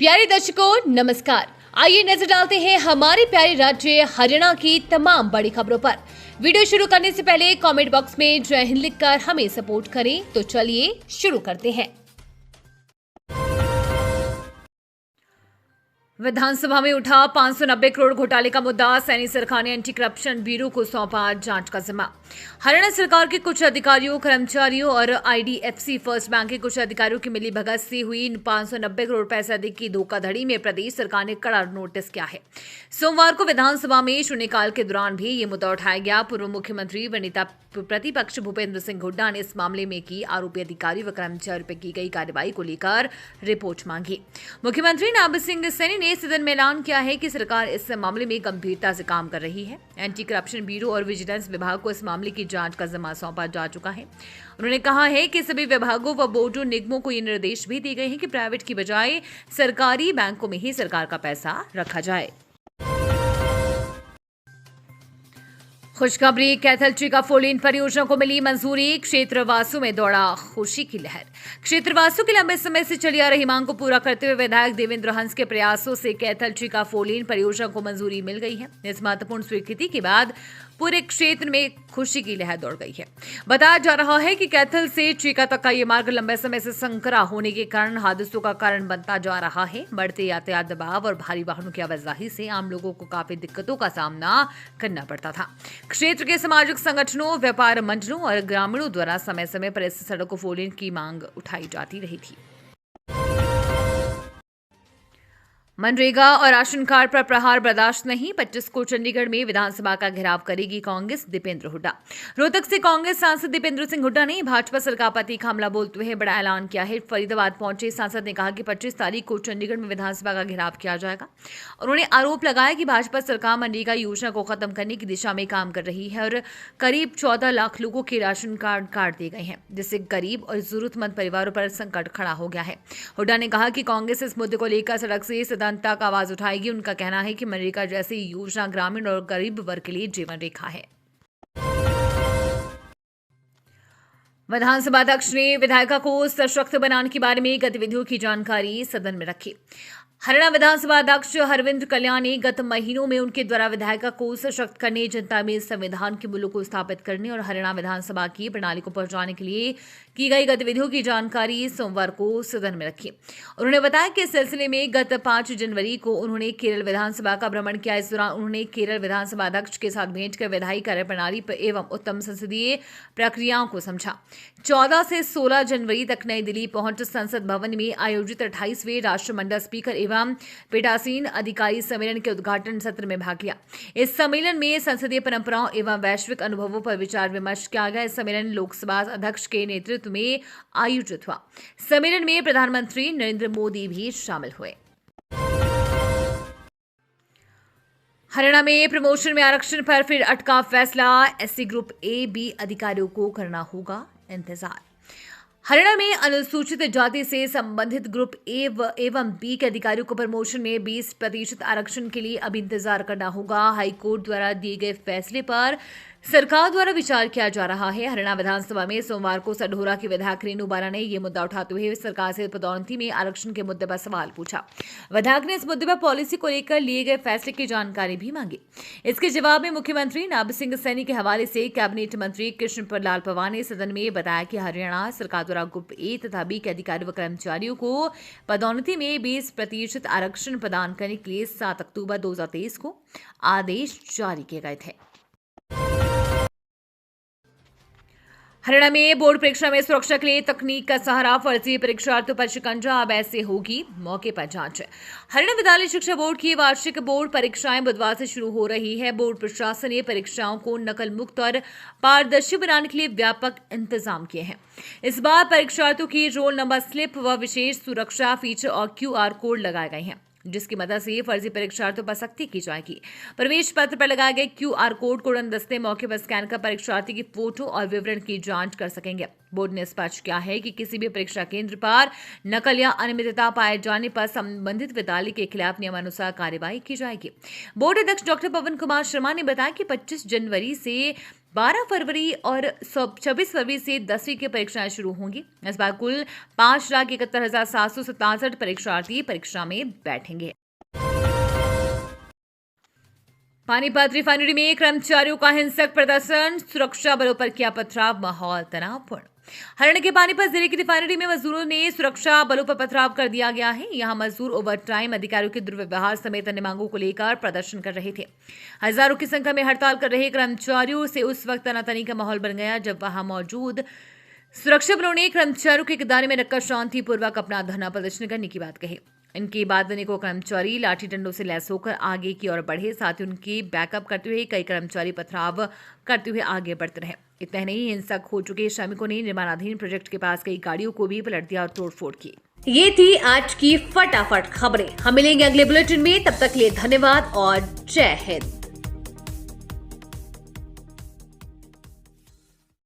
प्यारे दर्शकों नमस्कार। आइए नजर डालते हैं हमारे प्यारे राज्य हरियाणा की तमाम बड़ी खबरों पर। वीडियो शुरू करने से पहले कमेंट बॉक्स में जय हिंद लिखकर हमें सपोर्ट करें। तो चलिए शुरू करते हैं। विधानसभा में उठा 590 करोड़ घोटाले का मुद्दा। सैनी सरकार ने एंटी करप्शन ब्यूरो को सौंपा जांच का जिम्मा। हरियाणा सरकार के कुछ अधिकारियों, कर्मचारियों और आईडीएफसी फर्स्ट बैंक के कुछ अधिकारियों की मिलीभगत से हुई 590 करोड़ रुपए से अधिक की धोखाधड़ी में प्रदेश सरकार ने कड़ा नोटिस किया है। सोमवार को विधानसभा में शून्यकाल के दौरान भी ये मुद्दा उठाया गया। पूर्व मुख्यमंत्री व नेता प्रतिपक्ष भूपेंद्र सिंह हुड्डा ने इस मामले में की आरोपी अधिकारी व कर्मचारियों पर की गई कार्रवाई को लेकर रिपोर्ट मांगी। मुख्यमंत्री नायब सिंह सैनी ने सदन में ऐलान किया है कि सरकार इस मामले में गंभीरता से काम कर रही है। एंटी करप्शन ब्यूरो और विजिलेंस विभाग को इस मामले की जांच का जिम्मा सौंपा जा चुका है। उन्होंने कहा है कि सभी विभागों व बोर्डों निगमों को ये निर्देश भी दिए गए हैं कि प्राइवेट की बजाय सरकारी बैंकों में ही सरकार का पैसा रखा जाए। खुशखबरी, कैथल ट्री का फोलिन परियोजना को मिली मंजूरी। क्षेत्रवासियों में दौड़ा खुशी की लहर। क्षेत्रवासियों की लंबे समय से चली आ रही मांग को पूरा करते हुए विधायक देवेंद्र हंस के प्रयासों से कैथल ट्री का फोलिन परियोजना को मंजूरी मिल गई है। इस महत्वपूर्ण स्वीकृति के बाद पूरे क्षेत्र में खुशी की लहर दौड़ गई है। बताया जा रहा है कि कैथल से चीका तक का ये मार्ग लंबे समय से संकरा होने के कारण हादसों का कारण बनता जा रहा है। बढ़ते यातायात दबाव और भारी वाहनों की आवाजाही से आम लोगों को काफी दिक्कतों का सामना करना पड़ता था। क्षेत्र के सामाजिक संगठनों, व्यापार मंडलों और ग्रामीणों द्वारा समय समय पर इस सड़क को फोलिन की मांग उठाई जाती रही थी। मनरेगा और राशन कार्ड पर प्रहार बर्दाश्त नहीं। 25 को चंडीगढ़ में विधानसभा का घेराव करेगी कांग्रेस। दीपेंद्र हुड्डा। रोहतक से कांग्रेस सांसद दीपेंद्र सिंह हुड्डा ने भाजपा सरकार पर तीखा हमला बोलते हुए बड़ा ऐलान किया है। फरीदाबाद पहुंचे सांसद ने कहा कि 25 तारीख को चंडीगढ़ में विधानसभा का घेराव किया जाएगा। उन्होंने आरोप लगाया कि भाजपा सरकार मनरेगा योजना को खत्म करने की दिशा में काम कर रही है और करीब 14 लाख लोगों के राशन कार्ड काट दिए गए हैं, जिससे गरीब और जरूरतमंद परिवारों पर संकट खड़ा हो गया है। हुड्डा ने कहा कि कांग्रेस इस मुद्दे को लेकर सड़क से सदन तक आवाज उठाएगी। उनका कहना है कि मनरेगा जैसी योजना ग्रामीण और गरीब वर्ग के लिए जीवन रेखा है। विधानसभा अध्यक्ष ने विधायिका को सशक्त बनाने के बारे में गतिविधियों की जानकारी सदन में रखी। हरियाणा विधानसभा अध्यक्ष हरविंद्र कल्याण ने गत महीनों में उनके द्वारा विधायिका को सशक्त करने, जनता में संविधान के मूल्यों को स्थापित करने और हरियाणा विधानसभा की प्रणाली को पहुंचाने के लिए की गई गतिविधियों की जानकारी सोमवार को सदन में रखी। उन्होंने बताया कि इस सिलसिले में गत 5 जनवरी को उन्होंने केरल विधानसभा का भ्रमण किया। इस दौरान उन्होंने केरल विधानसभा अध्यक्ष के साथ भेंट कर विधायी कार्य प्रणाली एवं उत्तम संसदीय प्रक्रियाओं को समझा। 14 से 16 जनवरी तक नई दिल्ली पहुंच संसद भवन में आयोजित 28वें राष्ट्रमंडल स्पीकर एवं पीठासीन अधिकारी सम्मेलन के उद्घाटन सत्र में भाग लिया। इस सम्मेलन में संसदीय परंपराओं एवं वैश्विक अनुभवों पर विचार विमर्श किया गया। इस सम्मेलन लोकसभा अध्यक्ष के नेतृत्व में आयोजित हुआ। सम्मेलन में प्रधानमंत्री नरेंद्र मोदी भी शामिल हुए। हरियाणा में प्रमोशन में आरक्षण पर फिर अटका फैसला। एससी ग्रुप ए बी अधिकारियों को करना होगा इंतजार। हरियाणा में अनुसूचित जाति से संबंधित ग्रुप ए एवं बी के अधिकारियों को प्रमोशन में 20% आरक्षण के लिए अब इंतजार करना होगा। हाईकोर्ट द्वारा दिए गए फैसले पर सरकार द्वारा विचार किया जा रहा है। हरियाणा विधानसभा में सोमवार को सढौरा की विधायक रेणु बारा ने यह मुद्दा उठाते हुए सरकार से पदोन्नति में आरक्षण के मुद्दे पर सवाल पूछा। विधायक ने इस मुद्दे पर पॉलिसी को लेकर लिए गए फैसले की जानकारी भी मांगी। इसके जवाब में मुख्यमंत्री नायब सिंह सैनी के हवाले से कैबिनेट मंत्री कृष्ण लाल पंवार ने सदन में बताया कि हरियाणा सरकार द्वारा ग्रुप ए तथा बी के अधिकारी व कर्मचारियों को पदोन्नति में 20% आरक्षण प्रदान करने के लिए 7 अक्टूबर 2023 को आदेश जारी किए गए थे। हरियाणा में बोर्ड परीक्षा में सुरक्षा के लिए तकनीक का सहारा। फर्जी परीक्षार्थियों पर शिकंजा, अब ऐसे होगी मौके पर जांच। हरियाणा विद्यालय शिक्षा बोर्ड की वार्षिक बोर्ड परीक्षाएं बुधवार से शुरू हो रही है। बोर्ड प्रशासन ने परीक्षाओं को नकल मुक्त और पारदर्शी बनाने के लिए व्यापक इंतजाम किए हैं। इस बार परीक्षार्थियों की रोल नंबर स्लिप व विशेष सुरक्षा फीचर और QR कोड लगाए गए हैं, जिसकी मदद से फर्जी परीक्षार्थियों पर सख्ती की जाएगी। प्रवेश पत्र पर लगाए गए QR कोड को उड़नदस्ते मौके पर स्कैन कर परीक्षार्थी की फोटो और विवरण की जांच कर सकेंगे। बोर्ड ने स्पष्ट किया है कि किसी भी परीक्षा केंद्र पर नकल या अनियमितता पाए जाने पर संबंधित विद्यालय के खिलाफ नियमानुसार कार्रवाई की जाएगी। बोर्ड अध्यक्ष डॉक्टर पवन कुमार शर्मा ने बताया कि 25 जनवरी से 12 फरवरी और 26 फरवरी से 10वीं की परीक्षाएं शुरू होंगी। इस बार कुल 5,71,767 परीक्षार्थी परीक्षा में बैठेंगे। पानीपत रिफाइनरी में कर्मचारियों का हिंसक प्रदर्शन, सुरक्षा बलों पर किया पथराव, माहौल तनावपूर्ण। हरियाणा के पानीपत जिले की रिफाइनरी में मजदूरों ने सुरक्षा बलों पर पथराव कर दिया गया है। यहां मजदूर ओवर टाइम, अधिकारियों के दुर्व्यवहार समेत अन्य मांगों को लेकर प्रदर्शन कर रहे थे। हजारों की संख्या में हड़ताल कर रहे कर्मचारियों से उस वक्त तनातनी का माहौल बन गया जब वहां मौजूद सुरक्षा बलों ने कर्मचारियों के दायरे में रखकर शांतिपूर्वक अपना धरना प्रदर्शन करने की बात कही। इनकी बात देने को कर्मचारी लाठी डंडों से लैस होकर आगे की ओर बढ़े, साथ ही उनकी बैकअप करते हुए कई कर्मचारी पथराव करते हुए आगे बढ़ते रहे। इतना ही नहीं, हिंसक हो चुके श्रमिकों ने निर्माणाधीन प्रोजेक्ट के पास कई गाड़ियों को भी पलट दिया और तोड़फोड़ की। ये थी आज की फटाफट खबरें। हम मिलेंगे अगले बुलेटिन में, तब तक के लिए धन्यवाद और जय हिंद।